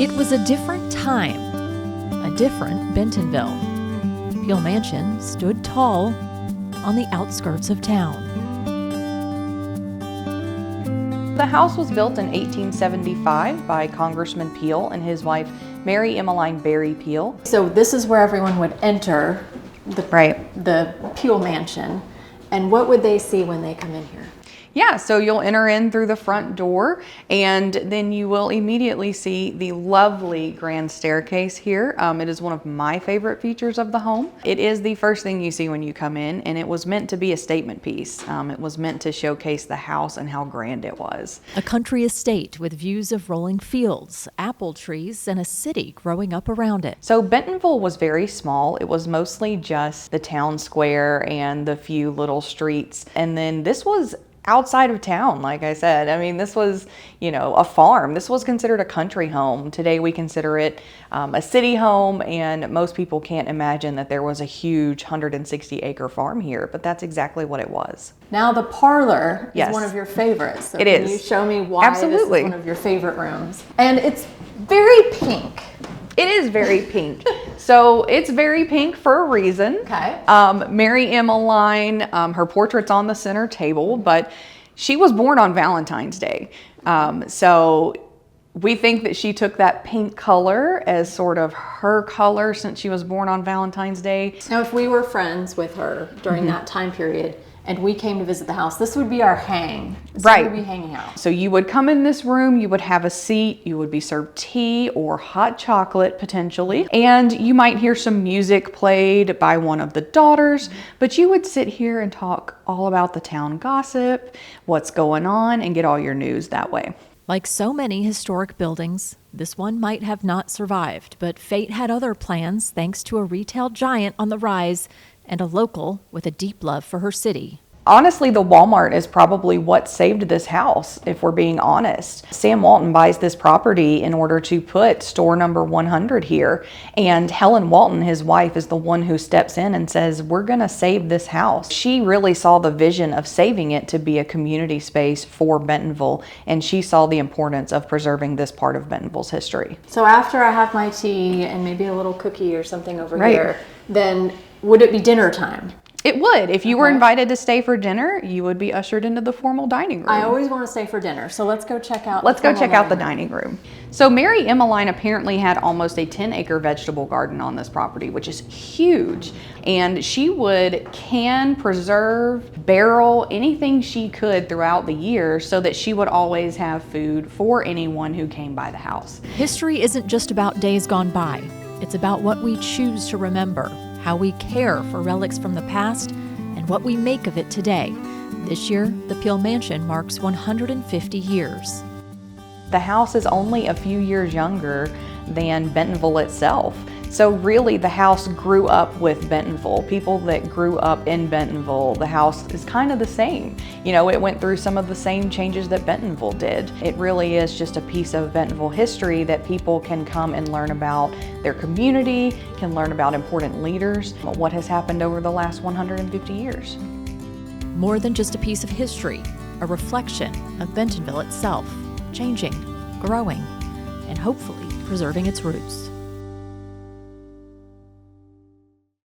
It was a different time, a different Bentonville. Peel Mansion stood tall on the outskirts of town. The house was built in 1875 by Congressman Peel and his wife, Mary Emmeline Berry Peel. So this is where everyone would enter the Peel Mansion. And what would they see when they come in here? Yeah, so you'll enter in through the front door, and then you will immediately see the lovely grand staircase here. It is one of my favorite features of the home. It is the first thing you see when you come in, and it was meant to be a statement piece. It was meant to showcase the house and how grand it was. A country estate with views of rolling fields, apple trees, and a city growing up around it. So Bentonville was very small. It was mostly just the town square and the few little streets. And then this was outside of town, like I said. I mean, this was, a farm. This was considered a country home. Today we consider it a city home, and most people can't imagine that there was a huge 160-acre farm here, but that's exactly what it was. Now the parlor Yes. is one of your favorites. So It can is. you show me why Absolutely. this is one of your favorite rooms? And it's very pink. It is very pink. So it's very pink for a reason. Okay. Mary Emmeline, her portrait's on the center table, but she was born on Valentine's Day. So we think that she took that pink color as sort of her color since she was born on Valentine's Day. Now, if we were friends with her during that time period and we came to visit the house, this would be our hang. This Right. would be hanging out. So you would come in this room, you would have a seat, you would be served tea or hot chocolate potentially, and you might hear some music played by one of the daughters, but you would sit here and talk all about the town gossip, what's going on, and get all your news that way. Like so many historic buildings, this one might have not survived, but fate had other plans thanks to a retail giant on the rise and a local with a deep love for her city. Honestly, the Walmart is probably what saved this house, if we're being honest. Sam Walton buys this property in order to put store number 100 here. And Helen Walton, his wife, is the one who steps in and says, we're gonna save this house. She really saw the vision of saving it to be a community space for Bentonville. And she saw the importance of preserving this part of Bentonville's history. So after I have my tea and maybe a little cookie or something over Right. here, then would it be dinner time? It would. If you were Okay. invited to stay for dinner, you would be ushered into the formal dining room. I always want to stay for dinner, so let's go check out. Let's go check out the dining dining room. So Mary Emmeline apparently had almost a 10-acre vegetable garden on this property, which is huge. And she would can, preserve, barrel, anything she could throughout the year so that she would always have food for anyone who came by the house. History isn't just about days gone by. It's about what we choose to remember, how we care for relics from the past, and what we make of it today. This year, the Peel Mansion marks 150 years. The house is only a few years younger than Bentonville itself. So really the house grew up with Bentonville. People that grew up in Bentonville, the house is kind of the same. It went through some of the same changes that Bentonville did. It really is just a piece of Bentonville history that people can come and learn about their community, can learn about important leaders, what has happened over the last 150 years. More than just a piece of history, a reflection of Bentonville itself, changing, growing, and hopefully preserving its roots.